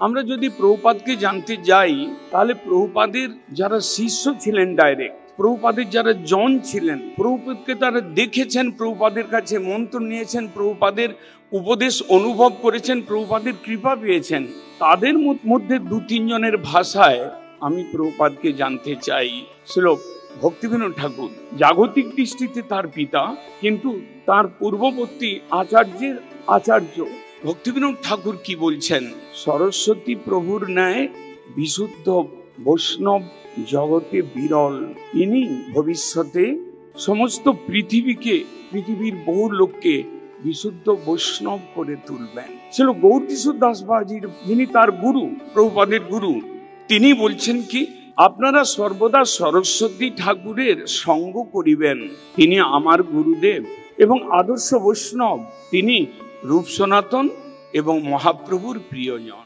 আমরা যদি প্রভুপাদকে জানতে যাই তাহলে প্রভুপাদের যারা শিষ্য ছিলেন ডাইরেক্ট, প্রভুপাদের যারা জন ছিলেন, প্রভুপাদকে তারা দেখেছেন, প্রভুপাদের কাছে মন্ত্র নিয়েছেন, প্রভুপাদের উপদেশ অনুভব করেছেন, প্রভুপাদের কৃপা পেয়েছেন, তাদের মধ্যে 2-3 জনের ভাষায় আমি প্রভুপাদকে জানতে চাই। শ্লোক ভক্তিবিনোদ ঠাকুর জাগতিক দৃষ্টিতে তার পিতা, কিন্তু তার পূর্ববর্তী আচার্যের আচার্য। ভক্তিবিনোদ ঠাকুর কি বলছেন? সরস্বতী প্রভুর ন্যায় বিশুদ্ধ বৈষ্ণব জগতে বিরল। ইনি ভবিষ্যতে সমস্ত পৃথিবীর বহু লোককে বিশুদ্ধ বৈষ্ণব করে তুলবেন। ছিল গৌরকিশোর দাস বাবাজির, যিনি তার গুরু, প্রভুপাদের গুরু, তিনি বলছেন কি, আপনারা সর্বদা সরস্বতী ঠাকুরের সঙ্গ করিবেন। তিনি আমার গুরুদেব এবং আদর্শ বৈষ্ণব। তিনি রূপ সনাতন এবং মহাপ্রভুর প্রিয়জন।